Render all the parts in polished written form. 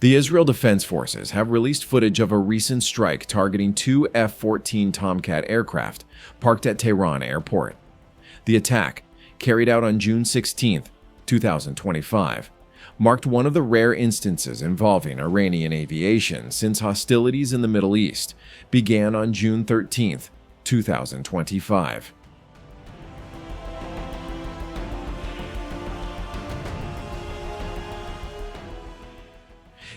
The Israel Defense Forces have released footage of a recent strike targeting two F-14 Tomcat aircraft parked at Tehran airport. The attack, carried out on June 16, 2025, marked one of the rare instances involving Iranian aviation since hostilities in the Middle East began on June 13, 2025.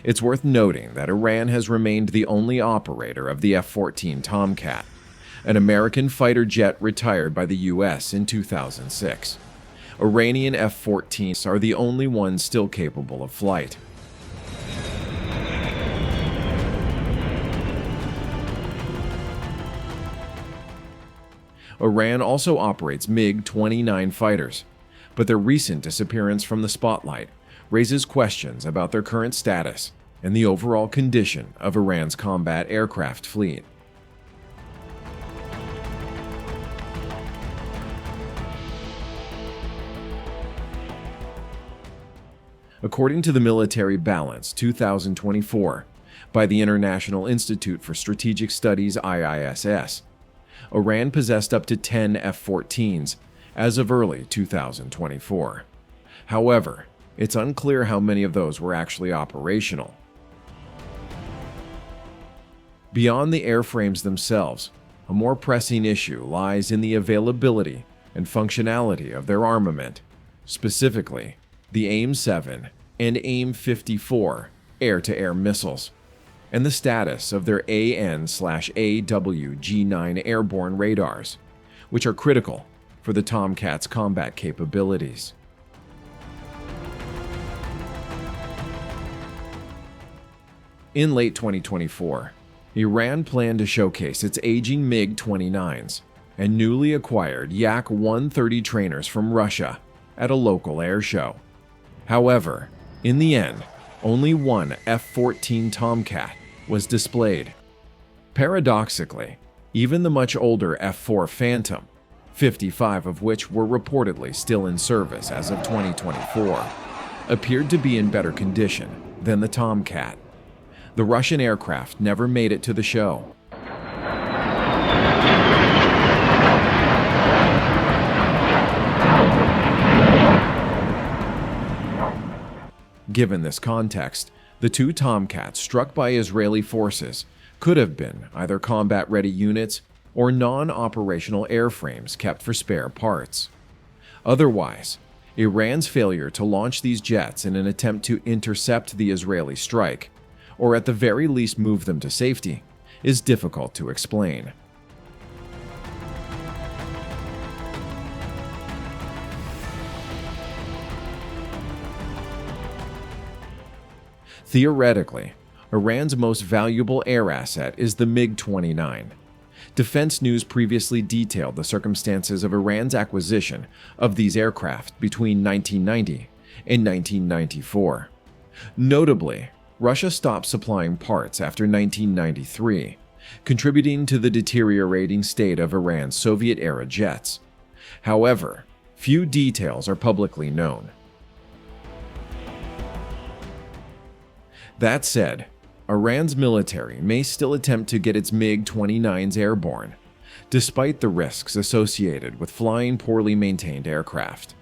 It's worth noting that Iran has remained the only operator of the F-14 Tomcat, an American fighter jet retired by the U.S. in 2006. Iranian F-14s are the only ones still capable of flight. Iran also operates MiG-29 fighters, but their recent disappearance from the spotlight raises questions about their current status and the overall condition of Iran's combat aircraft fleet. According to the Military Balance 2024 by the International Institute for Strategic Studies IISS, Iran possessed up to 10 F-14s as of early 2024. However, it's unclear how many of those were actually operational. Beyond the airframes themselves, a more pressing issue lies in the availability and functionality of their armament, specifically the AIM-7 and AIM-54 air-to-air missiles, and the status of their AN/AWG-9 airborne radars, which are critical for the Tomcat's combat capabilities. In late 2024, Iran planned to showcase its aging MiG-29s and newly acquired Yak-130 trainers from Russia at a local air show. However, in the end, only one F-14 Tomcat was displayed. Paradoxically, even the much older F-4 Phantom, 55 of which were reportedly still in service as of 2024, appeared to be in better condition than the Tomcat. The Russian aircraft never made it to the show. Given this context, the two Tomcats struck by Israeli forces could have been either combat-ready units or non-operational airframes kept for spare parts. Otherwise, Iran's failure to launch these jets in an attempt to intercept the Israeli strike, or at the very least move them to safety, is difficult to explain. Theoretically, Iran's most valuable air asset is the MiG-29. Defense News previously detailed the circumstances of Iran's acquisition of these aircraft between 1990 and 1994. Notably, Russia stopped supplying parts after 1993, contributing to the deteriorating state of Iran's Soviet-era jets. However, few details are publicly known. That said, Iran's military may still attempt to get its MiG-29s airborne, despite the risks associated with flying poorly maintained aircraft.